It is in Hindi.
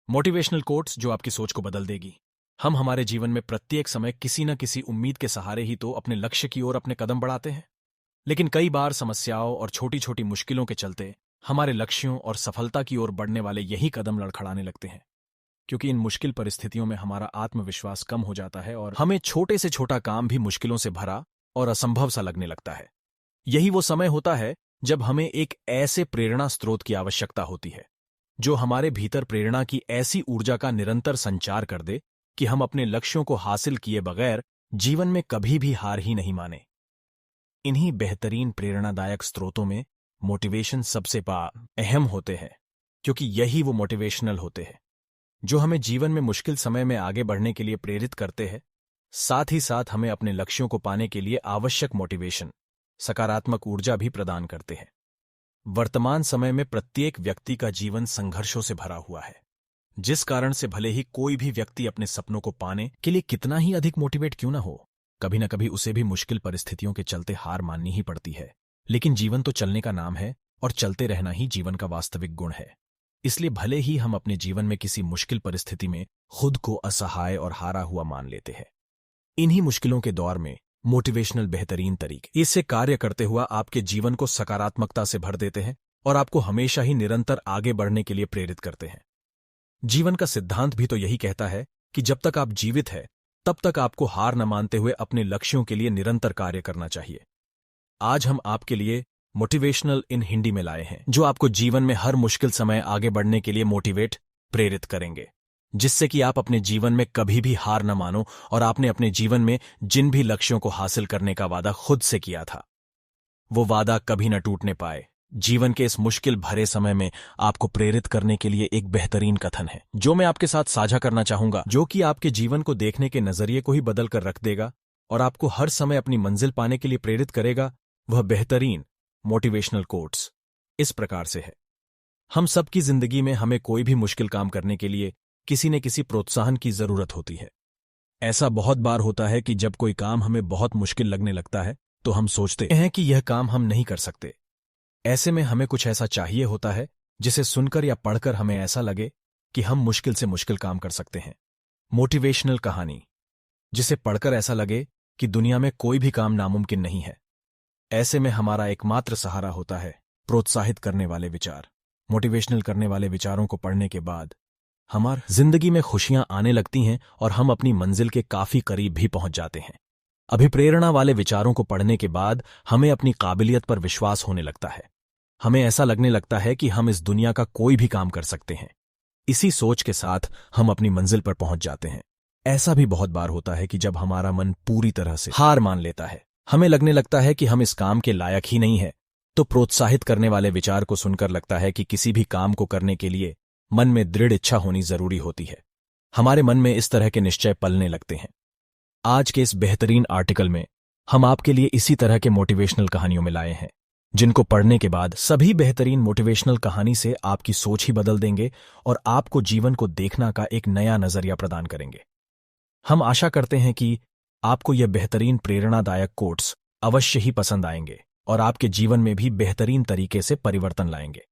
मोटिवेशनल कोट्स जो आपकी सोच को बदल देगी। हम हमारे जीवन में प्रत्येक समय किसी न किसी उम्मीद के सहारे ही तो अपने लक्ष्य की ओर अपने कदम बढ़ाते हैं, लेकिन कई बार समस्याओं और छोटी छोटी मुश्किलों के चलते हमारे लक्ष्यों और सफलता की ओर बढ़ने वाले यही कदम लड़खड़ाने लगते हैं, क्योंकि इन मुश्किल परिस्थितियों में हमारा आत्मविश्वास कम हो जाता है और हमें छोटे से छोटा काम भी मुश्किलों से भरा और असंभव सा लगने लगता है। यही वो समय होता है जब हमें एक ऐसे प्रेरणा स्रोत की आवश्यकता होती है जो हमारे भीतर प्रेरणा की ऐसी ऊर्जा का निरंतर संचार कर दे कि हम अपने लक्ष्यों को हासिल किए बगैर जीवन में कभी भी हार ही नहीं माने। इन्हीं बेहतरीन प्रेरणादायक स्रोतों में मोटिवेशन सबसे अहम होते हैं, क्योंकि यही वो मोटिवेशनल होते हैं जो हमें जीवन में मुश्किल समय में आगे बढ़ने के लिए प्रेरित करते हैं, साथ ही साथ हमें अपने लक्ष्यों को पाने के लिए आवश्यक मोटिवेशन, सकारात्मक ऊर्जा भी प्रदान करते हैं। वर्तमान समय में प्रत्येक व्यक्ति का जीवन संघर्षों से भरा हुआ है, जिस कारण से भले ही कोई भी व्यक्ति अपने सपनों को पाने के लिए कितना ही अधिक मोटिवेट क्यों न हो, कभी न कभी उसे भी मुश्किल परिस्थितियों के चलते हार माननी ही पड़ती है। लेकिन जीवन तो चलने का नाम है और चलते रहना ही जीवन का वास्तविक गुण है। इसलिए भले ही हम अपने जीवन में किसी मुश्किल परिस्थिति में खुद को असहाय और हारा हुआ मान लेते हैं, इन्हीं मुश्किलों के दौर में मोटिवेशनल बेहतरीन तरीके इससे कार्य करते हुआ आपके जीवन को सकारात्मकता से भर देते हैं और आपको हमेशा ही निरंतर आगे बढ़ने के लिए प्रेरित करते हैं। जीवन का सिद्धांत भी तो यही कहता है कि जब तक आप जीवित हैं तब तक आपको हार न मानते हुए अपने लक्ष्यों के लिए निरंतर कार्य करना चाहिए। आज हम आपके लिए मोटिवेशनल इन हिंदी में लाए हैं, जो आपको जीवन में हर मुश्किल समय आगे बढ़ने के लिए प्रेरित करेंगे, जिससे कि आप अपने जीवन में कभी भी हार न मानो और आपने अपने जीवन में जिन भी लक्ष्यों को हासिल करने का वादा खुद से किया था, वो वादा कभी न टूटने पाए। जीवन के इस मुश्किल भरे समय में आपको प्रेरित करने के लिए एक बेहतरीन कथन है जो मैं आपके साथ साझा करना चाहूंगा, जो कि आपके जीवन को देखने के नजरिए को ही बदल कर रख देगा और आपको हर समय अपनी मंजिल पाने के लिए प्रेरित करेगा। वह बेहतरीन मोटिवेशनल कोट्स इस प्रकार से है। हम सबकी जिंदगी में हमें कोई भी मुश्किल काम करने के लिए किसी न किसी प्रोत्साहन की जरूरत होती है। ऐसा बहुत बार होता है कि जब कोई काम हमें बहुत मुश्किल लगने लगता है तो हम सोचते हैं कि यह काम हम नहीं कर सकते। ऐसे में हमें कुछ ऐसा चाहिए होता है जिसे सुनकर या पढ़कर हमें ऐसा लगे कि हम मुश्किल से मुश्किल काम कर सकते हैं। मोटिवेशनल कहानी जिसे पढ़कर ऐसा लगे कि दुनिया में कोई भी काम नामुमकिन नहीं है। ऐसे में हमारा एकमात्र सहारा होता है प्रोत्साहित करने वाले विचार। मोटिवेशनल करने वाले विचारों को पढ़ने के बाद हमारी जिंदगी में खुशियां आने लगती हैं और हम अपनी मंजिल के काफी करीब भी पहुंच जाते हैं। अभिप्रेरणा वाले विचारों को पढ़ने के बाद हमें अपनी काबिलियत पर विश्वास होने लगता है। हमें ऐसा लगने लगता है कि हम इस दुनिया का कोई भी काम कर सकते हैं। इसी सोच के साथ हम अपनी मंजिल पर पहुंच जाते हैं। ऐसा भी बहुत बार होता है कि जब हमारा मन पूरी तरह से हार मान लेता है, हमें लगने लगता है कि हम इस काम के लायक ही नहीं है, तो प्रोत्साहित करने वाले विचार को सुनकर लगता है कि किसी भी काम को करने के लिए मन में दृढ़ इच्छा होनी जरूरी होती है। हमारे मन में इस तरह के निश्चय पलने लगते हैं। आज के इस बेहतरीन आर्टिकल में हम आपके लिए इसी तरह के मोटिवेशनल कहानियों में लाए हैं, जिनको पढ़ने के बाद सभी बेहतरीन मोटिवेशनल कहानी से आपकी सोच ही बदल देंगे और आपको जीवन को देखना का एक नया नजरिया प्रदान करेंगे। हम आशा करते हैं कि आपको यह बेहतरीन प्रेरणादायक कोट्स अवश्य ही पसंद आएंगे और आपके जीवन में भी बेहतरीन तरीके से परिवर्तन लाएंगे।